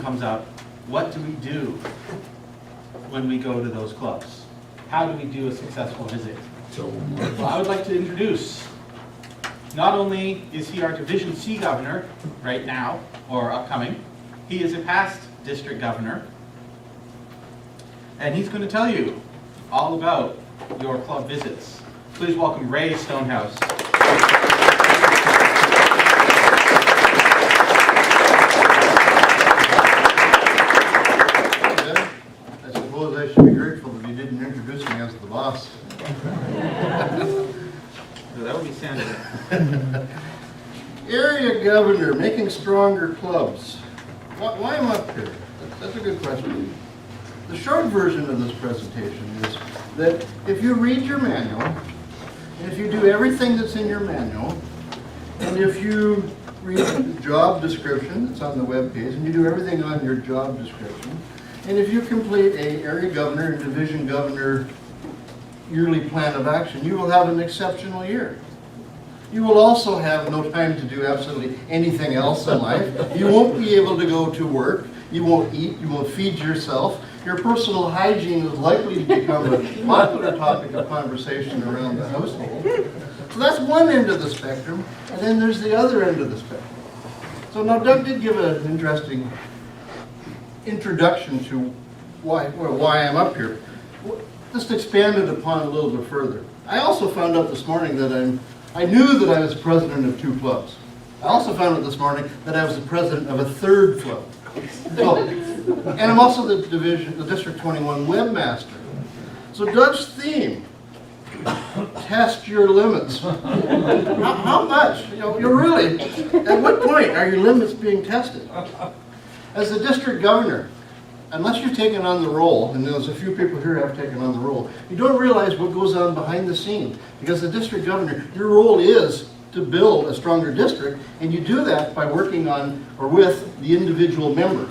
comes up, what do we do when we go to those clubs? How do we do a successful visit? Well, I would like to introduce, not only is he our Division C governor right now, or upcoming, he is a past district governor, and he's going to tell you all about your club visits. Please welcome Rae Stonehouse. I suppose I should be grateful that you didn't introduce me as the boss. That would be Sandra. Area governor, making stronger clubs. Why am I up here? That's a good question. The short version of this presentation is that if you read your manual, and if you do everything that's in your manual, and if you read the job description that's on the web page, and you do everything on your job description, and if you complete a area governor and division governor yearly plan of action, you will have an exceptional year. You will also have no time to do absolutely anything else in life. You won't be able to go to work. You won't eat. You won't feed yourself. Your personal hygiene is likely to become a popular topic of conversation around the household. So that's one end of the spectrum, and then there's the other end of the spectrum. So now Doug did give an interesting introduction to why I'm up here. Just expanded upon a little bit further. I also found out this morning that I knew that I was president of 2 clubs. I also found out this morning that I was the president of a 3rd club. So, and I'm also the District 21 webmaster. So Doug's theme, test your limits. How much? You're really, at what point are your limits being tested? As the district governor, unless you've taken on the role, and there's a few people here who have taken on the role, you don't realize what goes on behind the scenes. Because the district governor, your role is to build a stronger district, and you do that by working on or with the individual member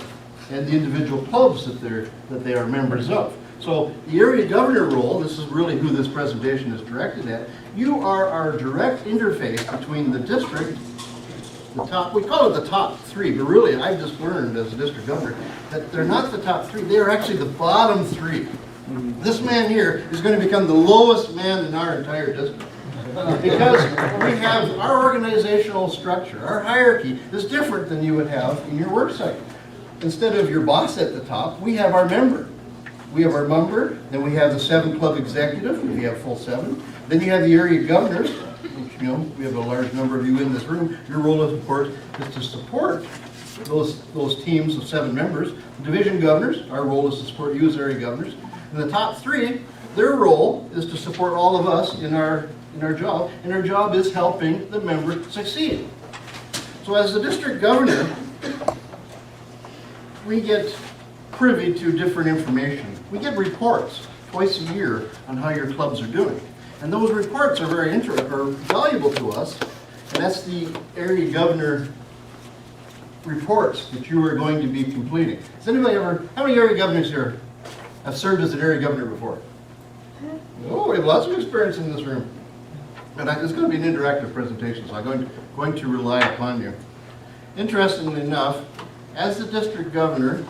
and the individual clubs that they are members of. So the area governor role, this is really who this presentation is directed at, you are our direct interface between the district, we call it the top 3, but really I've just learned as a district governor that they're not the top 3, they are actually the bottom 3. This man here is going to become the lowest man in our entire district. Because we have our organizational structure, our hierarchy is different than you would have in your work site. Instead of your boss at the top, we have our member. We have our member, then we have the 7 club executive, we have full 7. Then you have the area governors, which we have a large number of you in this room. Your role, of course, is to support those teams of 7 members. The division governors, our role is to support you as area governors. And the top 3, their role is to support all of us in our job, and our job is helping the member succeed. So as the district governor, we get privy to different information. We get reports twice a year on how your clubs are doing. And those reports are very valuable to us, and that's the area governor reports that you are going to be completing. Has anybody how many area governors here have served as an area governor before? Oh, we have lots of experience in this room. And it's going to be an interactive presentation, so I'm going to rely upon you. Interestingly enough, as the district governor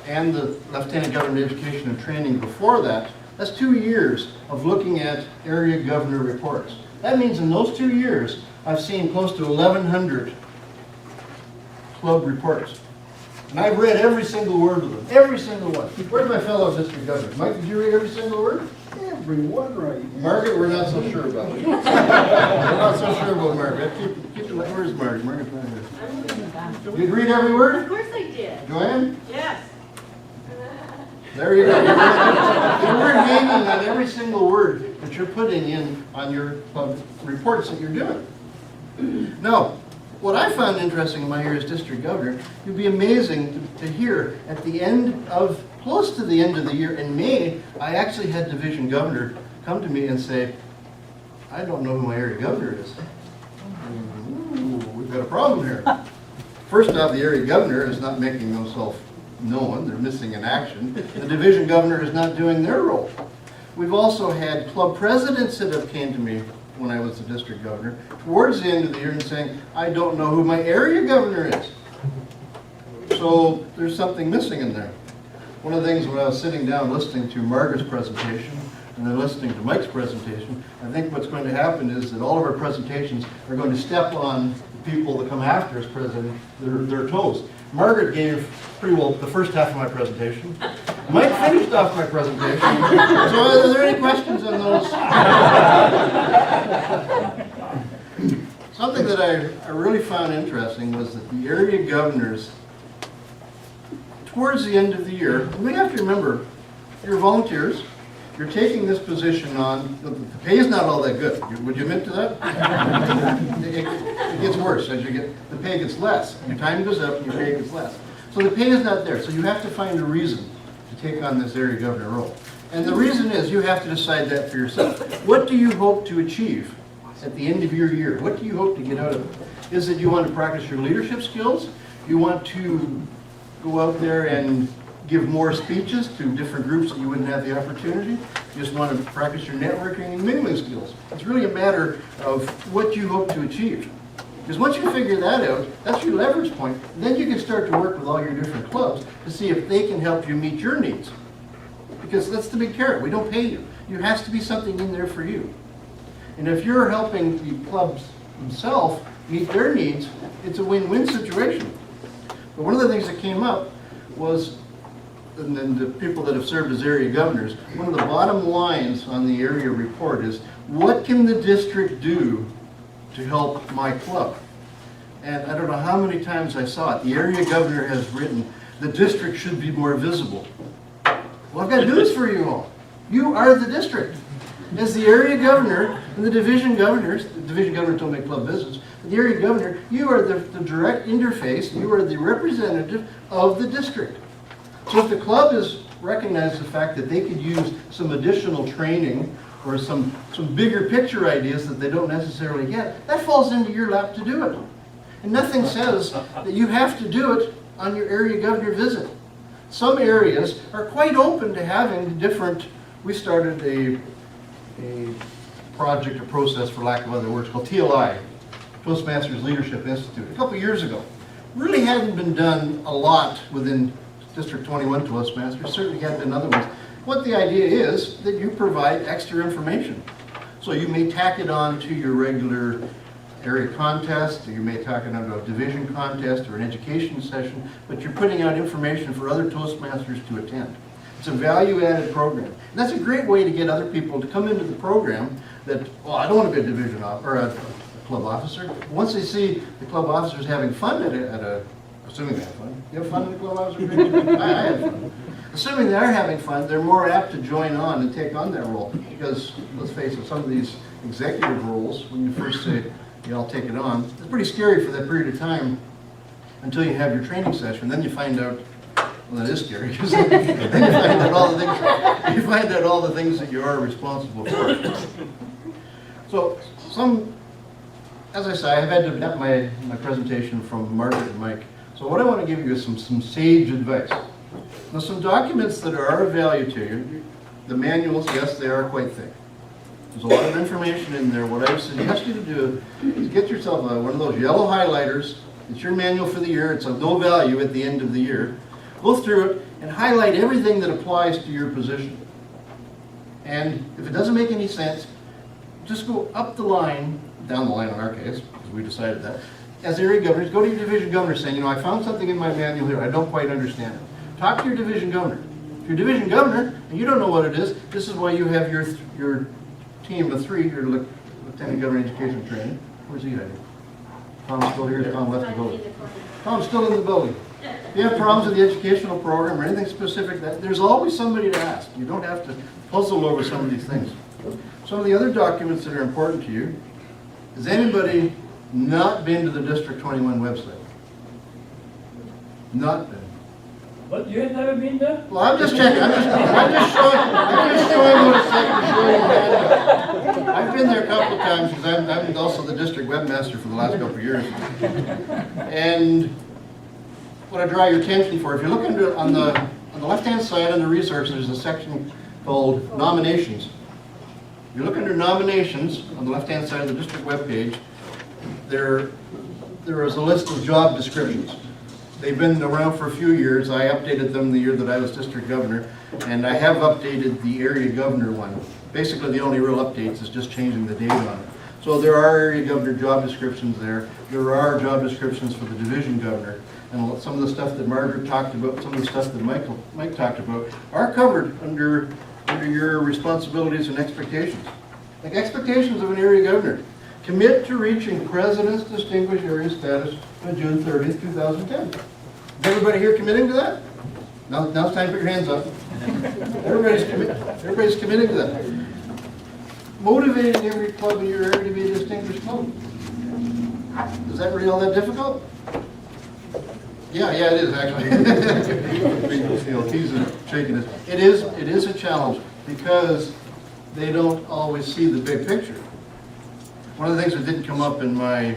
and the lieutenant governor of education and training before that, that's 2 years of looking at area governor reports. That means in those 2 years, I've seen close to 1,100 club reports. And I've read every single word of them, every single one. Where's my fellow district governor? Mike, did you read every single word? Every one right. Margaret, we're not so sure about. We're not so sure about Margaret. Where's Margaret? Margaret's not here. Did you read every word? Of course I did. Joanne? Yes. There you go. You're hanging on every single word that you're putting in on your reports that you're doing. Now, what I found interesting in my year as district governor, it'd be amazing to hear at the end of, close to the end of the year in May, I actually had division governor come to me and say, I don't know who my area governor is. Ooh, we've got a problem here. First off, the area governor is not making themselves known. They're missing in action. The division governor is not doing their role. We've also had club presidents that have came to me when I was the district governor towards the end of the year and saying, I don't know who my area governor is. So So there's something missing in there. One of the things when I was sitting down listening to Margaret's presentation and then listening to Mike's presentation, I think what's going to happen is that all of our presentations are going to step on the people that come after us, president, their toes. Margaret gave pretty well the first half of my presentation. Mike finished off my presentation. So are there any questions on those? Something that I really found interesting was that the area governors, towards the end of the year, we have to remember, you're volunteers, you're taking this position on, the pay is not all that good. Would you admit to that? It gets worse as you get, the pay gets less. Your time goes up and your pay gets less. So the pay is not there. So you have to find a reason to take on this area governor role. And the reason is you have to decide that for yourself. What do you hope to achieve at the end of your year? What do you hope to get out of it? Is it you want to practice your leadership skills? You want to go out there and give more speeches to different groups that you wouldn't have the opportunity? You just want to practice your networking and mingling skills. It's really a matter of what you hope to achieve. Because once you figure that out, that's your leverage point. Then you can start to work with all your different clubs to see if they can help you meet your needs. Because that's the big carrot. We don't pay you. There has to be something in there for you. And if you're helping the clubs themselves meet their needs, it's a win-win situation. But one of the things that came up was, and then the people that have served as area governors, one of the bottom lines on the area report is, what can the district do to help my club? And I don't know how many times I saw it. The area governor has written, the district should be more visible. Well, I've got news for you all. You are the district. As the area governor and the division governors don't make club business, but the area governor, you are the direct interface, you are the representative of the district. So if the club has recognized the fact that they could use some additional training or some bigger picture ideas that they don't necessarily get, that falls into your lap to do it. And nothing says that you have to do it on your area governor visit. Some areas are quite open to having different, we started a project, a process for lack of other words, called TLI, Toastmasters Leadership Institute, a couple years ago. Really hadn't been done a lot within District 21 Toastmasters, certainly had been other ones. What the idea is that you provide extra information. So you may tack it on to your regular area contest, or you may tack it onto a division contest or an education session, but you're putting out information for other Toastmasters to attend. It's a value-added program. And that's a great way to get other people to come into the program that, well, I don't want to be a division or a club officer. Once they see the club officers having fun at a assuming they have fun. You have fun in the club officer? I had fun. Assuming they're having fun, they're more apt to join on and take on that role. Because, let's face it, some of these executive roles, when you first say, yeah, I'll take it on, it's pretty scary for that period of time until you have your training session. Then you find out, well, that is scary, because then you find out all the things that you are responsible for. So, as I say, I've had to adapt my presentation from Margaret and Mike. So what I want to give you is some sage advice. Now, some documents that are of value to you, the manuals, yes, they are quite thick. There's a lot of information in there. What I suggest you to do is get yourself one of those yellow highlighters. It's your manual for the year. It's of no value at the end of the year. Go through it and highlight everything that applies to your position. And if it doesn't make any sense, just go up the line, down the line in our case, because we decided that. As area governors, go to your division governor saying, I found something in my manual here, I don't quite understand it. Talk to your division governor. If you're division governor and you don't know what it is, this is why you have your team of 3, your lieutenant governor education training. Where's he hiding? Tom's still here, Tom left the building. Tom's still in the building. If you have problems with the educational program or anything specific, there's always somebody to ask. You don't have to puzzle over some of these things. Some of the other documents that are important to you, has anybody not been to the District 21 website? Not been. What, you have never been there? Well, I'm just checking. I'm just showing what it's like to show you that. I've been there a couple of times because I'm also the district webmaster for the last couple of years. And what I draw your attention for, if you look under on the left-hand side under resources, there's a section called nominations. If you look under nominations on the left-hand side of the district webpage, there is a list of job descriptions. They've been around for a few years. I updated them the year that I was district governor, and I have updated the area governor one. Basically, the only real updates is just changing the date on it. So there are area governor job descriptions there. There are job descriptions for the division governor. And some of the stuff that Margaret talked about, some of the stuff that Mike talked about, are covered under your responsibilities and expectations. Like expectations of an area governor. Commit to reaching President's Distinguished Area status by June 30th, 2010. Is everybody here committing to that? Now it's time to put your hands up. Everybody's committing to that. Motivating every club in your area to be a distinguished club. Is that really all that difficult? Yeah, it is actually. Teasing, shaking his. It is a challenge because they don't always see the big picture. One of the things that didn't come up in my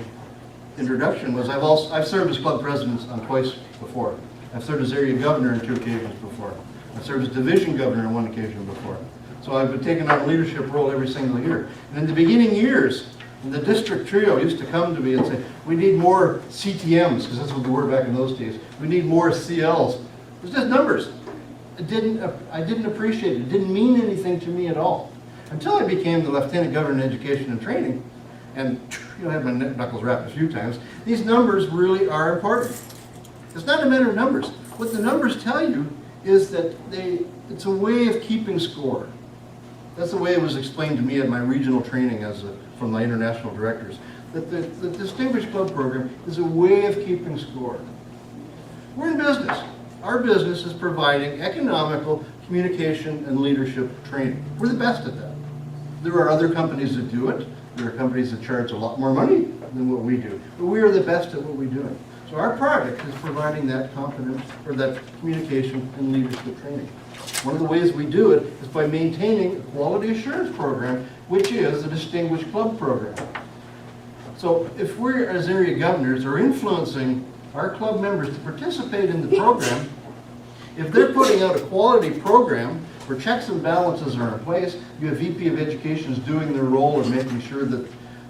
introduction was I've served as club president twice before. I've served as area governor on 2 occasions before. I've served as division governor on 1 occasion before. So I've been taking on a leadership role every single year. And in the beginning years, the district trio used to come to me and say, we need more CTMs, because that's what they were back in those days. We need more CLs. It's just numbers. I didn't appreciate it. It didn't mean anything to me at all. Until I became the Lieutenant Governor in Education and Training, and I had my knuckles wrapped a few times, these numbers really are important. It's not a matter of numbers. What the numbers tell you is that it's a way of keeping score. That's the way it was explained to me at my regional training from my international directors. That the Distinguished Club Program is a way of keeping score. We're in business. Our business is providing economical, communication, and leadership training. We're the best at that. There are other companies that do it. There are companies that charge a lot more money than what we do. But we are the best at what we do. So our product is providing that competence, or that communication and leadership training. One of the ways we do it is by maintaining a quality assurance program, which is a Distinguished Club Program. So if we're, as area governors, are influencing our club members to participate in the program, if they're putting out a quality program where checks and balances are in place, you have VP of Education is doing their role of making sure that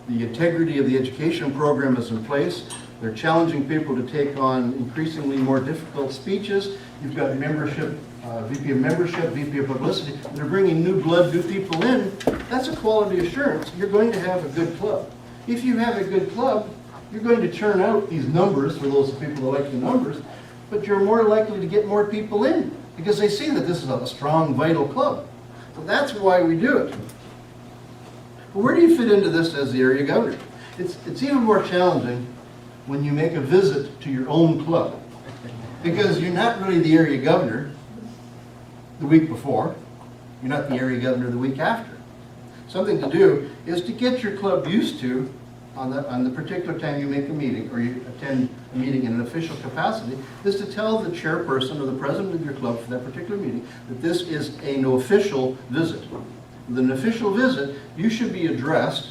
the integrity of the education program is in place. They're challenging people to take on increasingly more difficult speeches. You've got membership, VP of Membership, VP of Publicity. They're bringing new blood, new people in. That's a quality assurance. You're going to have a good club. If you have a good club, you're going to churn out these numbers for those people who like the numbers, but you're more likely to get more people in because they see that this is a strong, vital club. So that's why we do it. But where do you fit into this as the area governor? It's even more challenging when you make a visit to your own club, because you're not really the area governor the week before, you're not the area governor the week after. Something to do is to get your club used to, on the particular time you make a meeting, or you attend a meeting in an official capacity, is to tell the chairperson or the president of your club for that particular meeting that this is an official visit. With an official visit, you should be addressed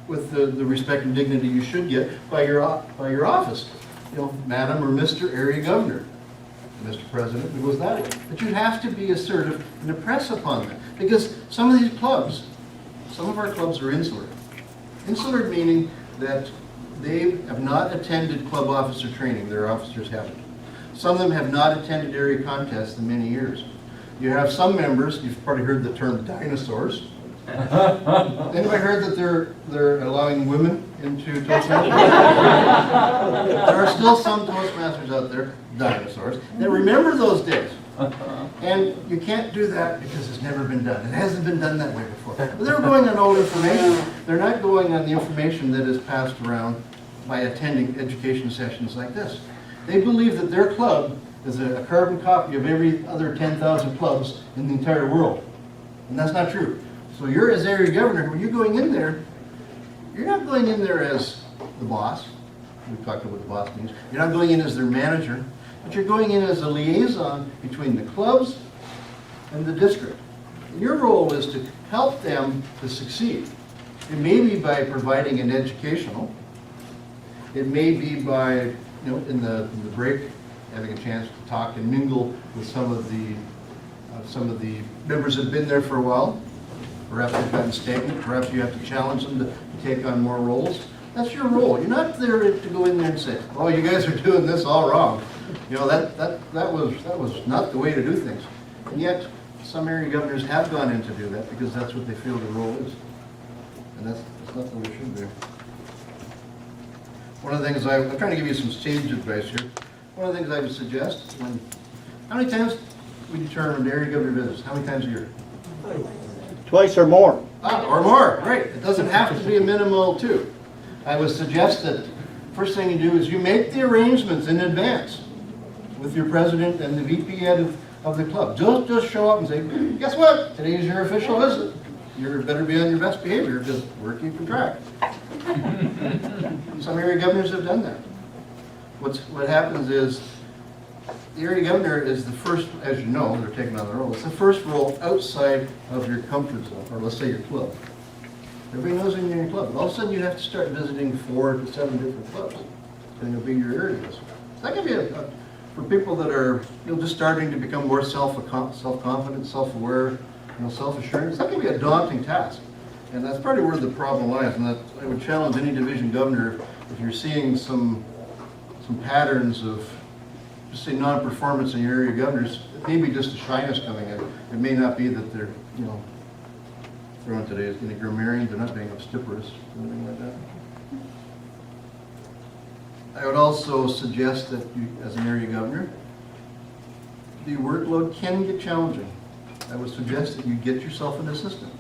with the respect and dignity you should get by your office. You know, Madam or Mr. Area Governor, Mr. President, it goes that way. But you have to be assertive and impress upon that. Because some of these clubs, some of our clubs are insular. Insular meaning that they have not attended club officer training, their officers haven't. Some of them have not attended area contests in many years. You have some members, you've probably heard the term dinosaurs. Anybody heard that they're allowing women into Toastmasters? There are still some Toastmasters out there, dinosaurs, that remember those days. And you can't do that because it's never been done. It hasn't been done that way before. But they're going on old information. They're not going on the information that is passed around by attending education sessions like this. They believe that their club is a carbon copy of every other 10,000 clubs in the entire world. And that's not true. So you're, as area governor, when you're going in there, you're not going in there as the boss. We've talked about what the boss means. You're not going in as their manager, but you're going in as a liaison between the clubs and the district. And your role is to help them to succeed. It may be by providing an educational. It may be by, you know, in the break, having a chance to talk and mingle with some of the members that have been there for a while. Perhaps they've gotten stagnant. Perhaps you have to challenge them to take on more roles. That's your role. You're not there to go in there and say, oh, you guys are doing this all wrong. You know, that was not the way to do things. And yet, some area governors have gone in to do that because that's what they feel the role is. And that's not the way it should be. One of the things I'm trying to give you some sage advice here. One of the things I would suggest, how many times we determine area governor visits? How many times a year? Twice or more. Or more, right. It doesn't have to be a minimal of 2. I would suggest that first thing you do is you make the arrangements in advance with your president and the VP head of the club. Just show up and say, guess what? Today's your official visit. You better be on your best behavior because we're keeping track. Some area governors have done that. What happens is the area governor is the first, as you know, they're taking on the role. It's the first role outside of your comfort zone, or let's say your club. Everybody knows when you're in your club. All of a sudden, you'd have to start visiting 4 to 7 different clubs, and it'll be your areas. So that can be for people that are just starting to become more self-confident, self-aware, self-assurance. That can be a daunting task, and that's probably where the problem lies. And that I would challenge any division governor if you're seeing some patterns of, just say, non-performance in your area governors. It may be just a shyness coming in. It may not be that they're throwing today is getting grammarian, they're not being obstreperous, anything like that. I would also suggest that you, as an area governor, the workload can get challenging. I would suggest that you get yourself an assistant.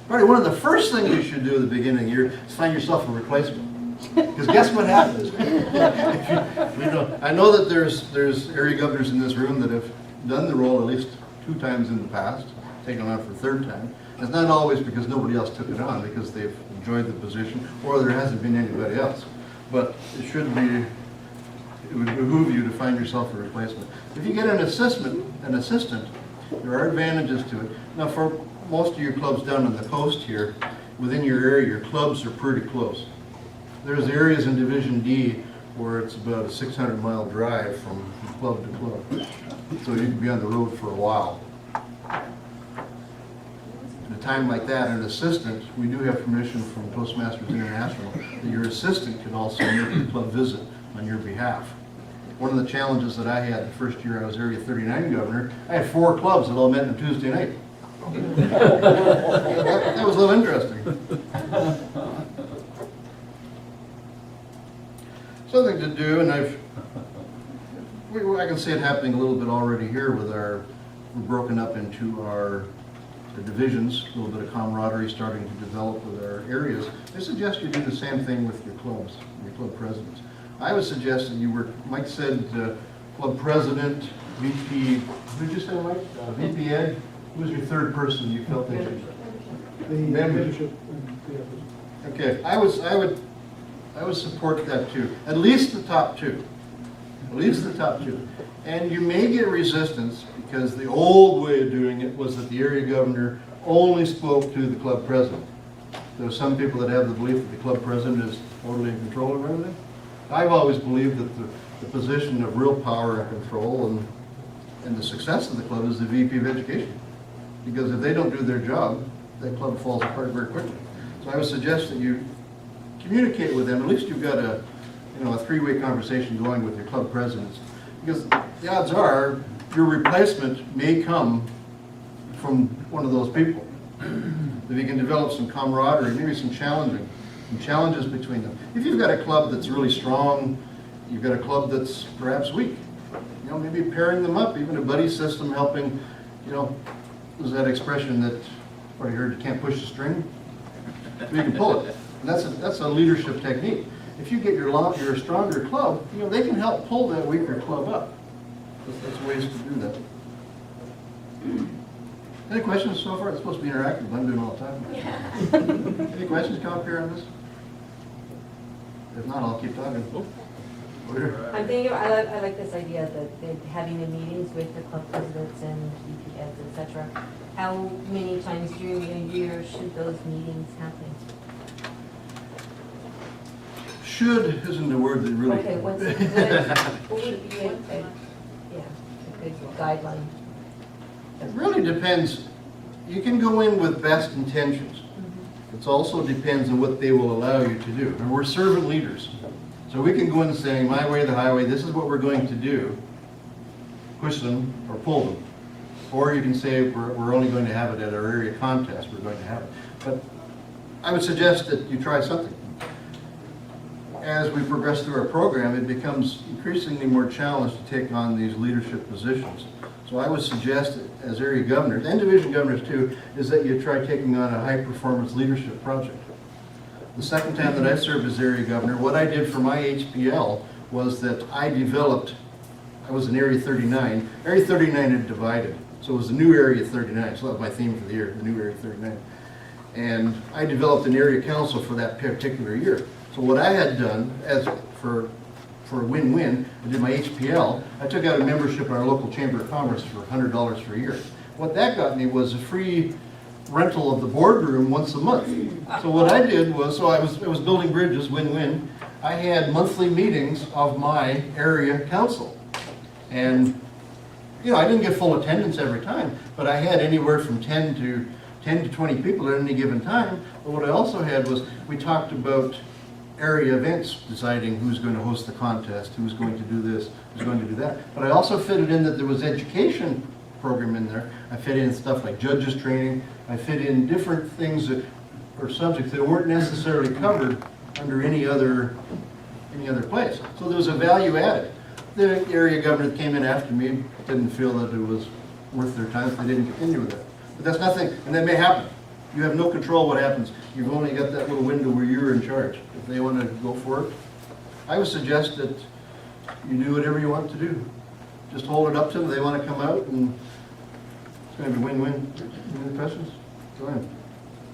Probably one of the first things you should do at the beginning of the year is find yourself a replacement. Because guess what happens? I know that there's area governors in this room that have done the role at least 2 times in the past, taken on for a 3rd time. It's not always because nobody else took it on, because they've enjoyed the position, or there hasn't been anybody else. But it would behoove you to find yourself a replacement. If you get an assistant, there are advantages to it. Now, for most of your clubs down on the coast here, within your area, your clubs are pretty close. There's areas in Division D where it's about a 600-mile drive from club to club. So you can be on the road for a while. At a time like that, an assistant, we do have permission from Toastmasters International that your assistant can also make the club visit on your behalf. One of the challenges that I had the first year I was Area 39 governor, I had 4 clubs that all met on Tuesday night. That was a little interesting. Something to do, and I can see it happening a little bit already here with we're broken up into the divisions, a little bit of camaraderie starting to develop with our areas. I suggest you do the same thing with your clubs, your club presidents. I would suggest that Mike said club president, VP, who did you say, Mike? VP Ed? Who was your 3rd person you felt they should? The leadership. Okay, I would support that too. At least the top 2. At least the top 2. And you may get resistance because the old way of doing it was that the area governor only spoke to the club president. There are some people that have the belief that the club president is totally in control of everything. I've always believed that the position of real power and control and the success of the club is the VP of education. Because if they don't do their job, that club falls apart very quickly. So I would suggest that you communicate with them. At least you've got a 3-way conversation going with your club presidents. Because the odds are your replacement may come from one of those people. If you can develop some camaraderie, maybe some challenges between them. If you've got a club that's really strong, you've got a club that's perhaps weak, maybe pairing them up, even a buddy system helping, there's that expression that I heard, you can't push the string, you can pull it. And that's a leadership technique. If you get your stronger club, they can help pull that weaker club up. That's ways to do that. Any questions so far? It's supposed to be interactive. I'm doing all the time. Yeah. Any questions come up here on this? If not, I'll keep talking. I'm thinking, I like this idea that they're having the meetings with the club presidents and VPs, etc. How many times during a year should those meetings happen? Should isn't the word that really. Okay, what's a good, what would be a good guideline? It really depends. You can go in with best intentions. It also depends on what they will allow you to do. And we're servant leaders. So we can go in saying, my way, the highway, this is what we're going to do. Push them or pull them. Or you can say, we're only going to have it at our area contest, we're going to have it. But I would suggest that you try something. As we progress through our program, it becomes increasingly more challenged to take on these leadership positions. So I would suggest that as area governors, and division governors too, is that you try taking on a high-performance leadership project. The second time that I served as area governor, what I did for my HPL was that I was in Area 39. Area 39 had divided, so it was the new Area 39. So that was my theme for the year, the new Area 39. And I developed an area council for that particular year. So what I had done, as for a win-win, I did my HPL, I took out a membership in our local Chamber of Commerce for $100 for a year. What that got me was a free rental of the boardroom once a month. So what I did was, I was building bridges, win-win. I had monthly meetings of my area council. And, you know, I didn't get full attendance every time, but I had anywhere from 10 to 20 people at any given time. But what I also had was, we talked about area events, deciding who's going to host the contest, who's going to do this, who's going to do that. But I also fitted in that there was education program in there. I fit in stuff like judges training. I fit in different things or subjects that weren't necessarily covered under any other place. So there was a value added. The area governor that came in after me didn't feel that it was worth their time, so they didn't continue with that. But that's nothing, and that may happen. You have no control what happens. You've only got that little window where you're in charge. If they want to go for it, I would suggest that you do whatever you want to do. Just hold it up to them. They want to come out, and it's going to be win-win. Any questions? Go ahead.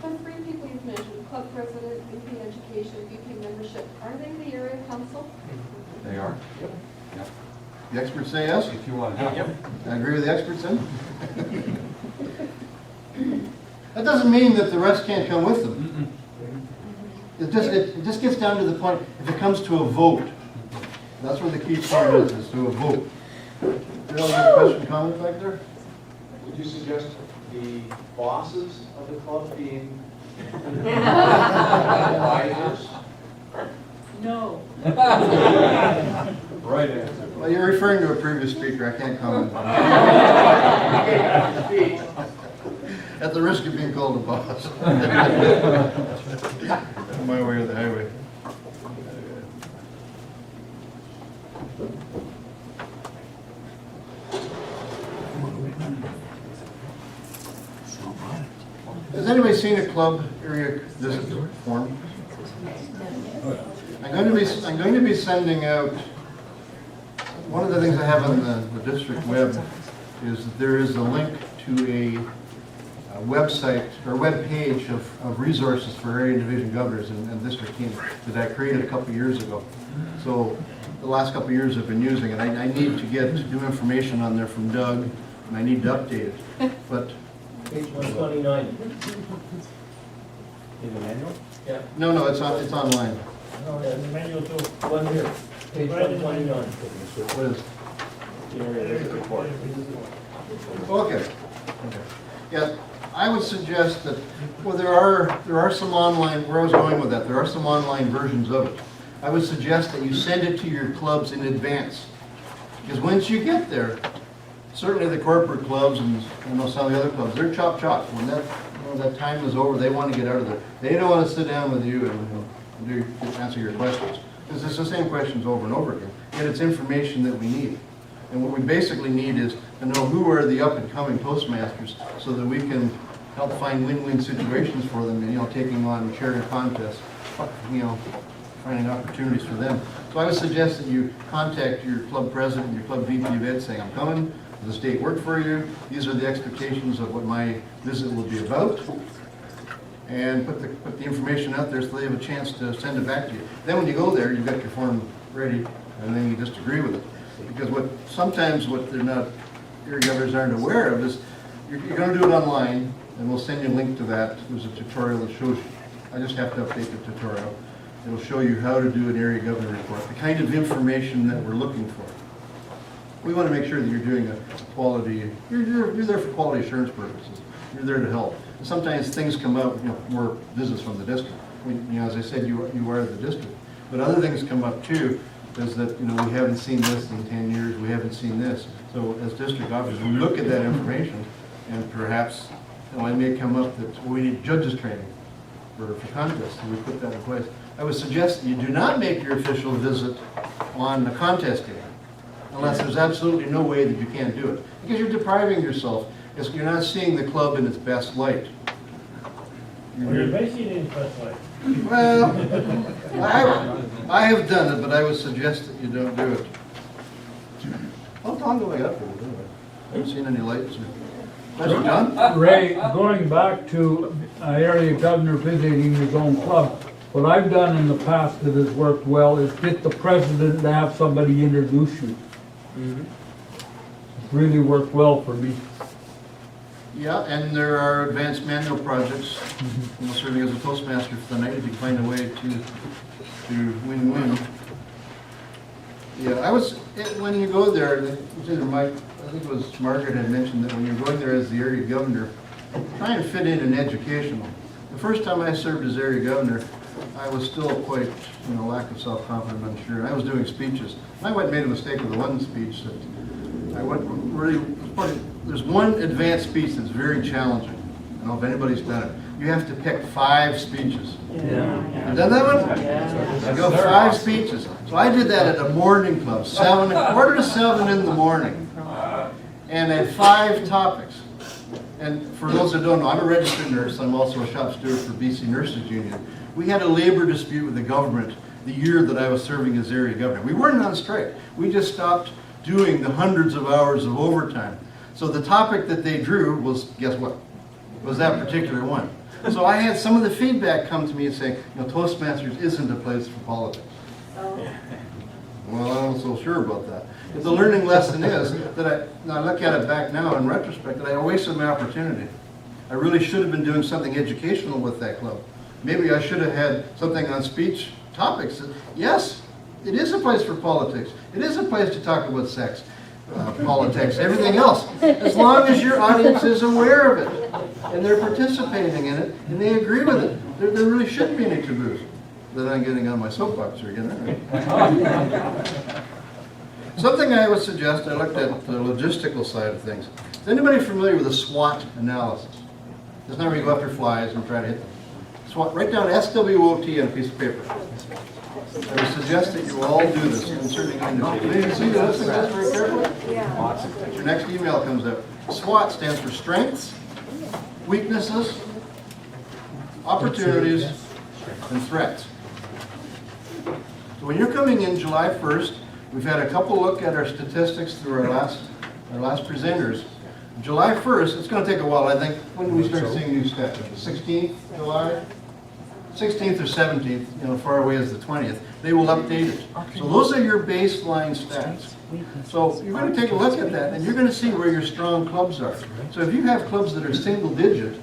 The three people you've mentioned, club president, VP education, VP membership, are they the area council? They are. Yep. The experts say yes? If you want to. Yep. I agree with the experts then. That doesn't mean that the rest can't come with them. It just gets down to the point, if it comes to a vote, that's where the key part is to a vote. Bill, you have a question, comment back there? Would you suggest the bosses of the club being advisors? No. Right answer. Well, you're referring to a previous speaker, I can't comment on that. At the risk of being called a boss. My way or the highway. Has anybody seen a club area visit form? I'm going to be sending out, one of the things I have on the district web is that there is a link to a website or web page of resources for area and division governors and district teams that I created a couple years ago. So the last couple years I've been using it. I need to get new information on there from Doug, and I need to update it. But Page 129. In the manual? Yeah. no, it's online. No, yeah, the manual too. One here. Page 129. What is? Report. Okay. Yeah, I would suggest that, well, there are some online, where I was going with that, there are some online versions of it. I would suggest that you send it to your clubs in advance. Because once you get there, certainly the corporate clubs and some of the other clubs, they're chop. When that time is over, they want to get out of there. They don't want to sit down with you and answer your questions. Because it's the same questions over and over again. Yet it's information that we need. And what we basically need is to know who are the up-and-coming Toastmasters so that we can help find win-win situations for them, and, taking on charity contests, finding opportunities for them. So I would suggest that you contact your club president, your club VP of Ed, saying, I'm coming, does this date work for you? These are the expectations of what my visit will be about. And put the information out there so they have a chance to send it back to you. Then when you go there, you've got your form ready, and then you just agree with it. Because sometimes what your governors aren't aware of is, you're going to do it online, and we'll send you a link to that. There's a tutorial that shows you. I just have to update the tutorial. It'll show you how to do an area governor report, the kind of information that we're looking for. We want to make sure that you're doing a quality, you're there for quality assurance purposes. You're there to help. And sometimes things come up, more business from the district. As I said, you are the district. But other things come up too, is that, you know, we haven't seen this in 10 years, we haven't seen this. So as district officers, we look at that information, and perhaps, you know, it may come up that we need judges training for contests, and we put that in place. I would suggest that you do not make your official visit on the contest day, unless there's absolutely no way that you can't do it. Because you're depriving yourself, you're not seeing the club in its best light. Well, you're basically in first life. Well, I have done it, but I would suggest that you don't do it. How long do I got for it? I haven't seen any lights. Question, John? Ray, going back to area governor visiting his own club, what I've done in the past that has worked well is get the president to have somebody introduce you. It's really worked well for me. Yeah, and there are advanced manual projects. You know, serving as a Toastmaster for the night, if you find a way to win-win. Yeah, when you go there, it was either Mike, I think it was Margaret had mentioned that when you're going there as the area governor, trying to fit in an educational. The first time I served as area governor, I was still quite, you know, lack of self-confidence, I'm sure. And I was doing speeches. I went and made a mistake with the one speech that I went really, there's one advanced speech that's very challenging. I don't know if anybody's done it. You have to pick 5 speeches. Yeah. You done that one? I go 5 speeches. So I did that at a morning club, quarter to 7 in the morning. And I had 5 topics. And for those that don't know, I'm a registered nurse. I'm also a shop steward for BC Nurses Union. We had a labor dispute with the government the year that I was serving as area governor. We weren't on strike. We just stopped doing the hundreds of hours of overtime. So the topic that they drew was, guess what? It was that particular one. So I had some of the feedback come to me and say, you know, Toastmasters isn't a place for politics. Well, I'm not so sure about that. But the learning lesson is that I look at it back now in retrospect, that I wasted my opportunity. I really should have been doing something educational with that club. Maybe I should have had something on speech topics. Yes, it is a place for politics. It is a place to talk about sex, politics, everything else. As long as your audience is aware of it and they're participating in it and they agree with it, there really shouldn't be any taboos. That I'm getting on my soapbox here again. Something I would suggest, I looked at the logistical side of things. Is anybody familiar with a SWOT analysis? It's not where you go after flies and try to hit them. SWOT, write down SWOT on a piece of paper. I would suggest that you all do this, and certainly you see this very carefully? As your next email comes out. SWOT stands for strengths, weaknesses, opportunities, and threats. So when you're coming in July 1st, we've had a couple look at our statistics through our last presenters. July 1st, it's going to take a while, I think. When do we start seeing new stats? 16th July? 16th or 17th, you know, far away as the 20th. They will update it. So those are your baseline stats. So you're going to take a look at that, and you're going to see where your strong clubs are. So if you have clubs that are single digit,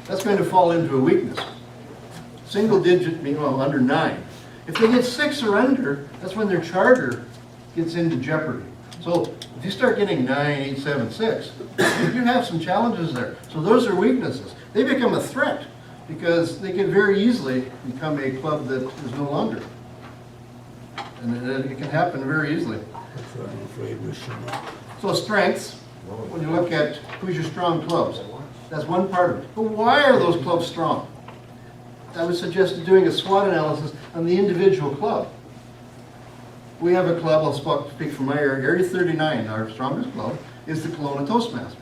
that's going to fall into a weakness. Single digit, well, under 9. If they get 6 or under, that's when their charter gets into jeopardy. So if you start getting 9, 8, 7, 6, you have some challenges there. So those are weaknesses. They become a threat because they can very easily become a club that is no longer. And it can happen very easily. So strengths, when you look at who's your strong clubs, that's one part of it. But why are those clubs strong? I would suggest doing a SWOT analysis on the individual club. We have a club, I'll speak from my area, Area 39, our strongest club, is the Kelowna Toastmasters.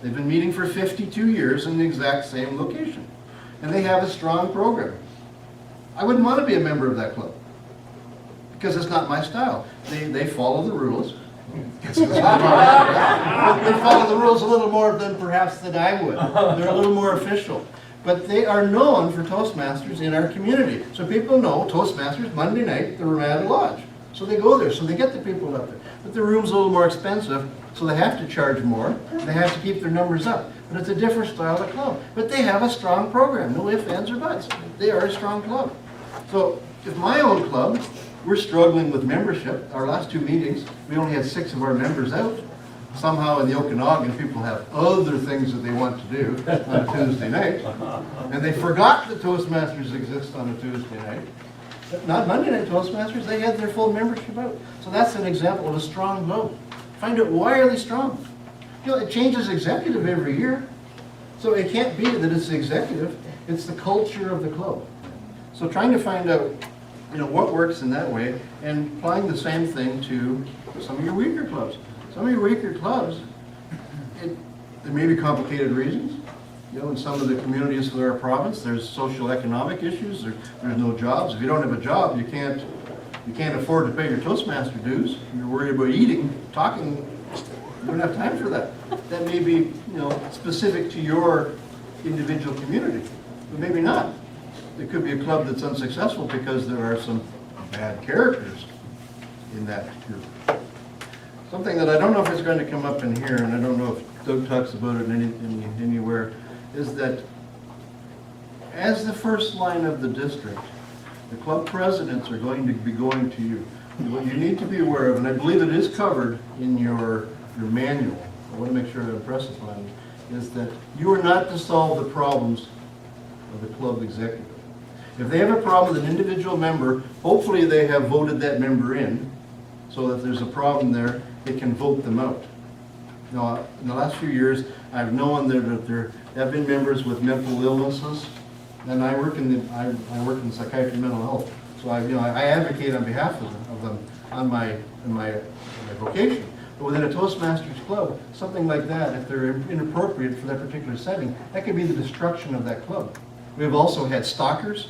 They've been meeting for 52 years in the exact same location. And they have a strong program. I wouldn't want to be a member of that club because it's not my style. They follow the rules. They follow the rules a little more than perhaps than I would. They're a little more official. But they are known for Toastmasters in our community. So people know Toastmasters, Monday night, the Ramada Lodge. So they go there, so they get the people up there. But the room's a little more expensive, so they have to charge more. They have to keep their numbers up. But it's a different style of club. But they have a strong program, no ifs, ands, or buts. They are a strong club. So if my own club, we're struggling with membership. Our last 2 meetings, we only had 6 of our members out. Somehow in the Okanagan, people have other things that they want to do on a Tuesday night. And they forgot that Toastmasters exist on a Tuesday night. Not Monday Night Toastmasters, they had their full membership out. So that's an example of a strong vote. Find out why are they strong? You know, it changes executive every year. So it can't be that it's the executive, it's the culture of the club. So trying to find out, you know, what works in that way and applying the same thing to some of your weaker clubs. Some of your weaker clubs, there may be complicated reasons. You know, in some of the communities of our province, there's social economic issues, there's no jobs. If you don't have a job, you can't afford to pay your Toastmaster dues. You're worried about eating, talking, you don't have time for that. That may be, you know, specific to your individual community, but maybe not. It could be a club that's unsuccessful because there are some bad characters in that group. Something that I don't know if it's going to come up in here, and I don't know if Doug talks about it anywhere, is that as the first line of the district, the club presidents are going to be going to you. What you need to be aware of, and I believe it is covered in your manual, I want to make sure I impress upon you, is that you are not to solve the problems of the club executive. If they have a problem with an individual member, hopefully they have voted that member in, so that if there's a problem there, they can vote them out. Now, in the last few years, I've known that there have been members with mental illnesses, and I work in psychiatry and mental health, so I advocate on behalf of them on my vocation. But within a Toastmasters club, something like that, if they're inappropriate for that particular setting, that could be the destruction of that club. We've also had stalkers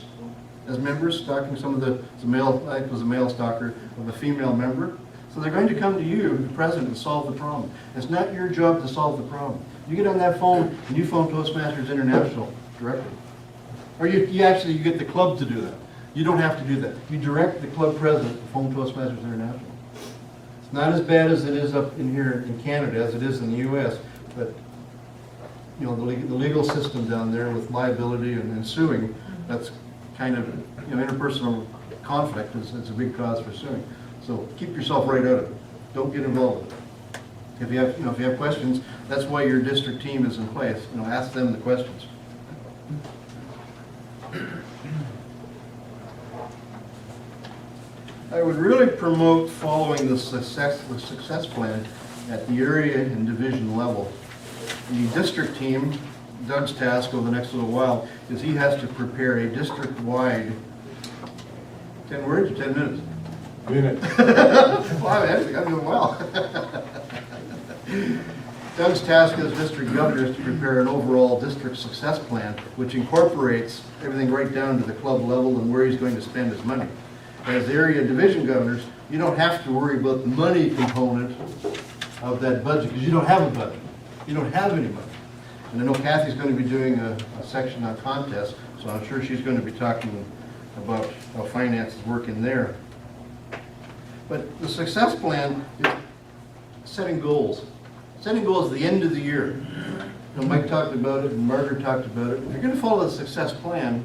as members, stalking some of the male, I was a male stalker of a female member. So they're going to come to you, the president, to solve the problem. It's not your job to solve the problem. You get on that phone and you phone Toastmasters International directly. Or you get the club to do that. You don't have to do that. You direct the club president to phone Toastmasters International. It's not as bad as it is up in here in Canada as it is in the US, but you know, the legal system down there with liability and suing, that's kind of, you know, interpersonal conflict is a big cause for suing. So keep yourself right out of it. Don't get involved with it. If you have questions, that's why your district team is in place. You know, ask them the questions. I would really promote following the success plan at the area and division level. The district team, Doug's task over the next little while, is he has to prepare a district-wide, 10 words or 10 minutes? Well, I'm doing well. Doug's task as district governor is to prepare an overall district success plan, which incorporates everything right down to the club level and where he's going to spend his money. As area and division governors, you don't have to worry about the money component of that budget, because you don't have a budget. You don't have any money. And I know Kathy's going to be doing a section on contests, so I'm sure she's going to be talking about how finances work in there. But the success plan is setting goals. Setting goals at the end of the year. You know, Mike talked about it and Margaret talked about it. If you're going to follow the success plan,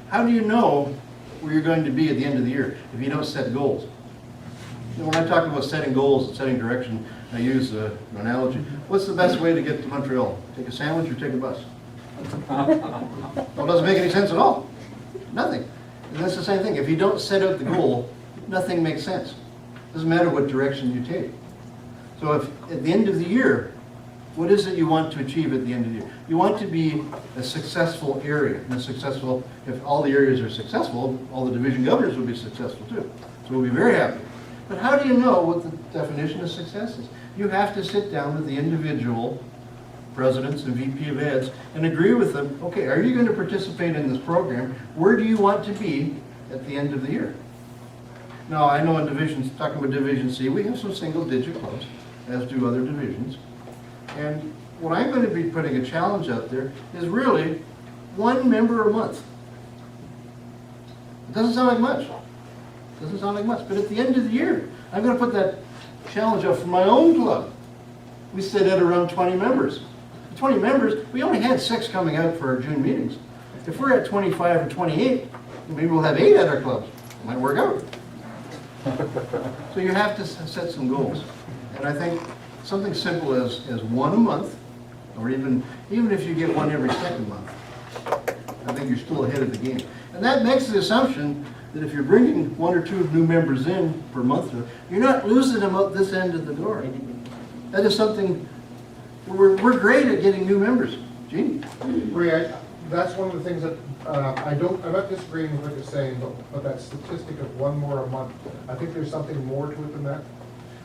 how do you know where you're going to be at the end of the year if you don't set goals? You know, when I talk about setting goals and setting direction, I use an analogy. What's the best way to get to Montreal? Take a sandwich or take a bus? Well, it doesn't make any sense at all. Nothing. And that's the same thing. If you don't set out the goal, nothing makes sense. It doesn't matter what direction you take. So if at the end of the year, what is it you want to achieve at the end of the year? You want to be a successful area. And if all the areas are successful, all the division governors will be successful too. So we'll be very happy. But how do you know what the definition of success is? You have to sit down with the individual presidents and VP of Eds and agree with them, okay, are you going to participate in this program? Where do you want to be at the end of the year? Now, I know in divisions, talking about Division C, we have some single-digit clubs, as do other divisions. And what I'm going to be putting a challenge out there is really one member a month. It doesn't sound like much. Doesn't sound like much, but at the end of the year, I'm going to put that challenge up for my own club. We sit at around 20 members. 20 members, we only had 6 coming out for our June meetings. If we're at 25 or 28, maybe we'll have 8 at our clubs. It might work out. So you have to set some goals. And I think something simple as one a month, or even if you get one every second month, I think you're still ahead of the game. And that makes the assumption that if you're bringing 1 or 2 new members in per month, you're not losing them out this end of the door. That is something, we're great at getting new members. Gene? Rae, that's one of the things that, I'm not disagreeing with what you're saying, but that statistic of 1 more a month, I think there's something more to it than that.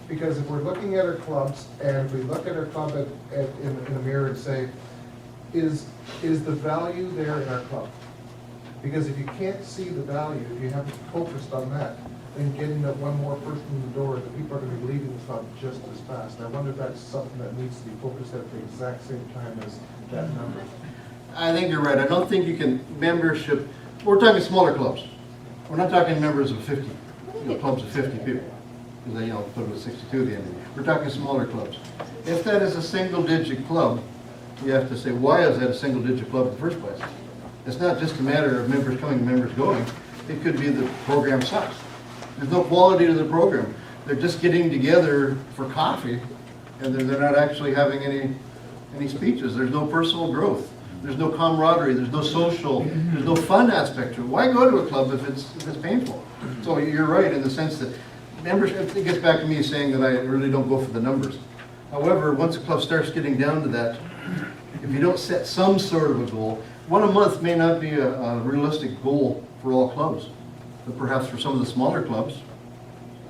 Because if we're looking at our clubs, and if we look at our club in the mirror and say, is the value there in our club? Because if you can't see the value, if you haven't focused on that, then getting that 1 more person in the door, the people are going to be leaving the club just as fast. I wonder if that's something that needs to be focused at the exact same time as that number. I think you're right. I don't think you can, membership, we're talking smaller clubs. We're not talking members of 50, clubs of 50 people. Because they, put it at 62 at the end of the year. We're talking smaller clubs. If that is a single-digit club, you have to say, why is that a single-digit club in the first place? It's not just a matter of members coming and members going. It could be the program sucks. There's no quality to the program. They're just getting together for coffee, and they're not actually having any speeches. There's no personal growth. There's no camaraderie. There's no social. There's no fun aspect to it. Why go to a club if it's painful? So you're right in the sense that membership, it gets back to me saying that I really don't go for the numbers. However, once a club starts getting down to that, if you don't set some sort of a goal, 1 a month may not be a realistic goal for all clubs, but perhaps for some of the smaller clubs,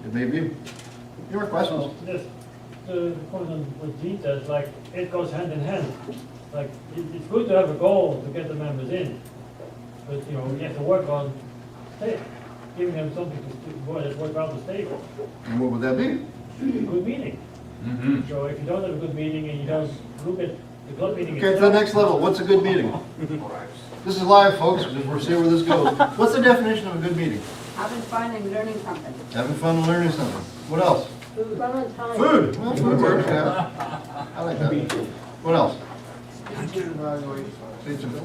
it may be. Any more questions? So this, the point on what Gene says, like, it goes hand in hand. Like, it's good to have a goal to get the members in, but, you have to work on giving them something to work out to stay for. And what would that be? Good meeting. So if you don't have a good meeting and you don't look at the club meeting. Okay, to the next level. What's a good meeting? This is live, folks. We'll see where this goes. What's the definition of a good meeting? Having fun and learning something. Having fun and learning something. What else? Food. Fun and time. Food. Well, food works, yeah. I like that. What else?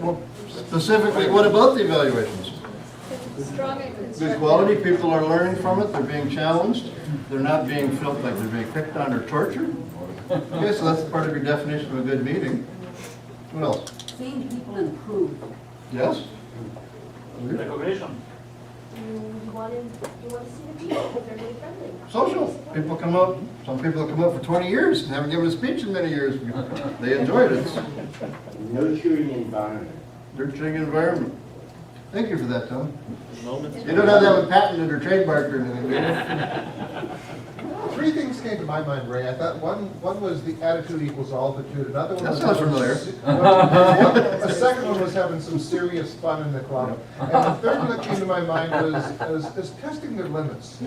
Well, specifically, what about the evaluations? Strong and Good constructive. quality, people are learning from it, they're being challenged, they're not being felt like they're being picked on or tortured. Okay, so that's part of your definition of a good meeting. What else? Seeing people improve. Yes? Recognition. You want to see the people, they're really friendly. Social. People come up, some people have come up for 20 years and haven't given a speech in many years. They enjoyed it. Nurturing environment. Nurturing environment. Thank you for that, Tom. You don't have to have a patented or trademarked or anything, do you? 3 things came to my mind, Rae. I thought one was the attitude equals altitude. Another one That was sounds familiar. A second one was having some serious fun in the club. And the third one that came to my mind was testing their limits.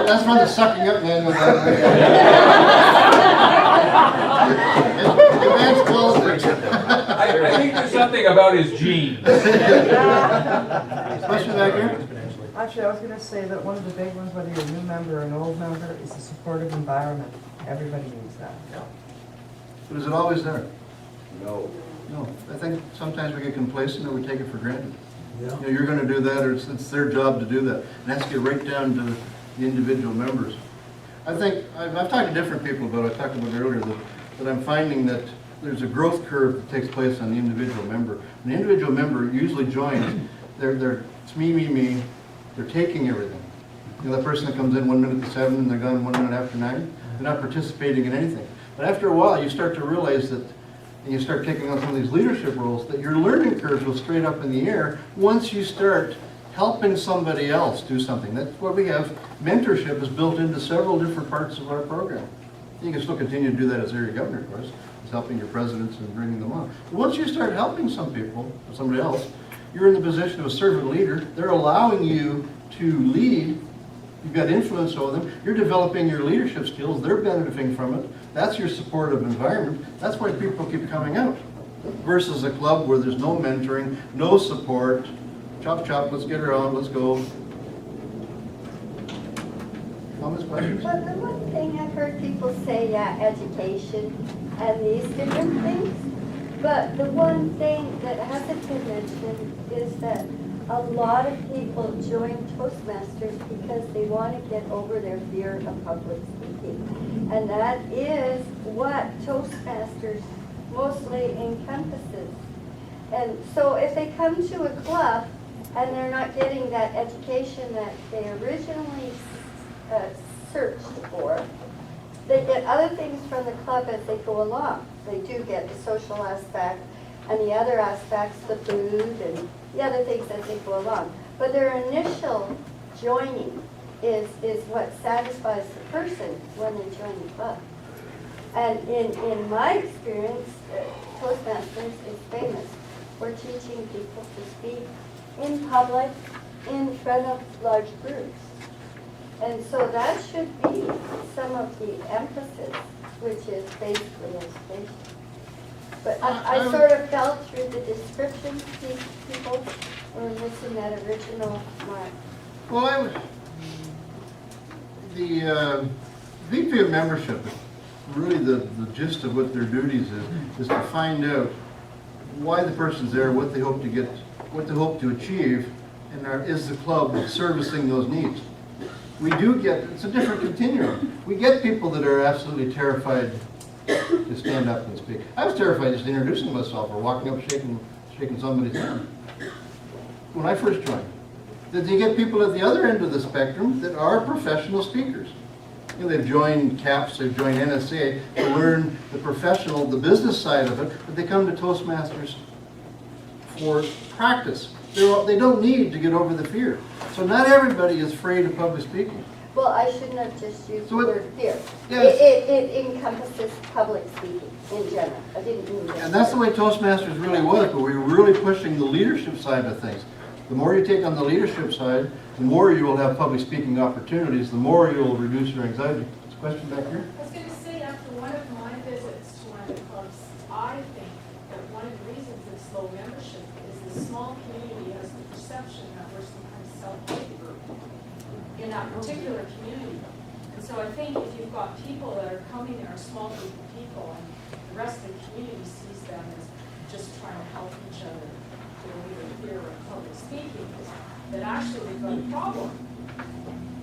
That's from the sucking up manual. Advanced politics. I think there's something about his genes. Question back here? Actually, I was going to say that one of the big ones, whether you're a new member or an old member, is a supportive environment. Everybody needs that. But is it always there? No. No. I think sometimes we get complacent and we take it for granted. You're going to do that, or it's their job to do that. And that's get right down to the individual members. I think, I've talked to different people about it. I talked about it earlier, that I'm finding that there's a growth curve that takes place on the individual member. When the individual member usually joins, it's me. They're taking everything. The person that comes in 1 minute to 7 and they're gone 1 minute after 9, they're not participating in anything. But after a while, you start to realize that, and you start taking on some of these leadership roles, that your learning curve goes straight up in the air once you start helping somebody else do something. That's what we have. Mentorship is built into several different parts of our program. You can still continue to do that as area governor, of course, is helping your presidents and bringing them on. But once you start helping some people, or somebody else, you're in the position of a servant leader. They're allowing you to lead. You've got influence over them. You're developing your leadership skills. They're benefiting from it. That's your supportive environment. That's why people keep coming out. Versus a club where there's no mentoring, no support. Chop, chop, let's get her on, let's go. Comments, questions? Well, the one thing I've heard people say, education and these different things. But the one thing that hasn't been mentioned is that a lot of people join Toastmasters because they want to get over their fear of public speaking. And that is what Toastmasters mostly encompasses. And so if they come to a club and they're not getting that education that they originally searched for, they get other things from the club as they go along. They do get the social aspect and the other aspects, the food and the other things as they go along. But their initial joining is what satisfies the person when they join the club. And in my experience, Toastmasters is famous for teaching people to speak in public, in front of large groups. And so that should be some of the emphasis, which is basically education. But I sort of felt through the descriptions, these people were missing that original mark. Well, the VP of membership, really the gist of what their duties is to find out why the person's there, what they hope to get, what they hope to achieve, and is the club servicing those needs. We do get, it's a different continuum. We get people that are absolutely terrified to stand up and speak. I was terrified just introducing myself or walking up shaking somebody's hand when I first joined. Then you get people at the other end of the spectrum that are professional speakers. You know, they've joined CAPS, they've joined NSA to learn the professional, the business side of it, but they come to Toastmasters for practice. They don't need to get over the fear. So not everybody is afraid of public speaking. Well, I shouldn't have just used the word fear. Yes. It encompasses public speaking in general. I didn't mean that. And that's the way Toastmasters really was, but we were really pushing the leadership side of things. The more you take on the leadership side, the more you will have public speaking opportunities, the more you will reduce your anxiety. There's a question back here? I was going to say, after one of my visits to one of the clubs, I think that one of the reasons it's low membership is the small community has the perception that we're some kind of self-help group in that particular community. And so I think if you've got people that are coming there, a small group of people, and the rest of the community sees them as just trying to help each other, you know, either fear of public speaking, that actually we've got a problem.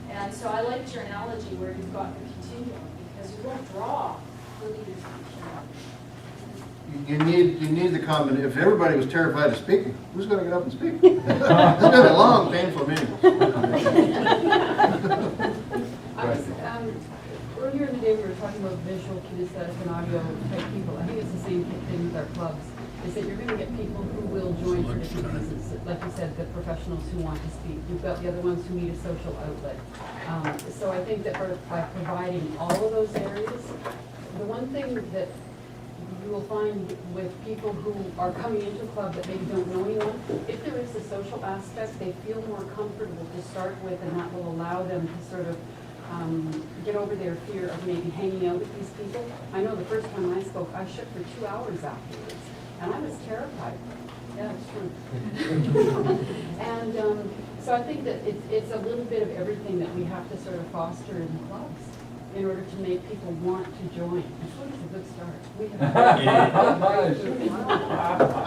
And so I liked your analogy where you've got the continuum, because you won't draw the leaders of the community. You need the combination. If everybody was terrified of speaking, who's going to get up and speak? It's been a long, painful meeting. Earlier in the day, we were talking about visual, kinesthetic, and audio type people. I think it's the same thing with our clubs. Is that you're going to get people who will join for different reasons. Like you said, the professionals who want to speak. You've got the other ones who need a social outlet. So I think that by providing all of those areas, the one thing that you will find with people who are coming into a club that maybe don't know anyone, if there is a social aspect, they feel more comfortable to start with, and that will allow them to sort of get over their fear of maybe hanging out with these people. I know the first time I spoke, I shook for 2 hours afterwards, and I was terrified. Yeah, it's true. And so I think that it's a little bit of everything that we have to sort of foster in the clubs in order to make people want to join. I think it's a good start. We have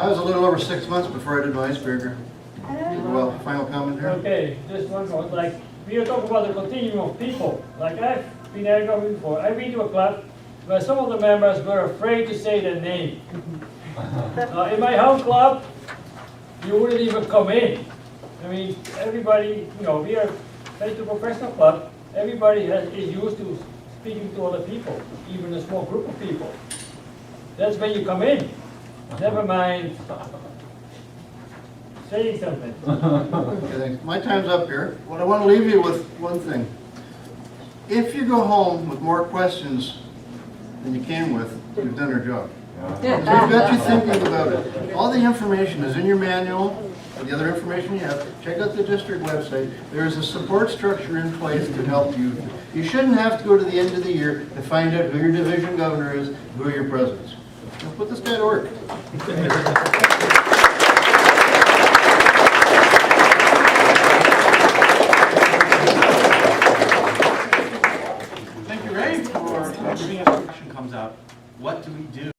I was a little over 6 months before I did my icebreaker. Well, final comment here? Okay, just one more. Like, we are talking about the continuum of people. Like, I've been there before. I've been to a club where some of the members were afraid to say their name. In my home club, you wouldn't even come in. I mean, everybody, you know, we are a professional club. Everybody is used to speaking to other people, even a small group of people. That's when you come in. Never mind saying something. Okay, thanks. My time's up here. What I want to leave you with one thing. If you go home with more questions than you came with, you've done your job. We've got you thinking about it. All the information is in your manual, the other information you have. Check out the district website. There is a support structure in place to help you. You shouldn't have to go to the end of the year to find out who your division governor is, who are your presidents. Now put this guy to work. Thank you, Ray, for giving us a question comes out. What do we do?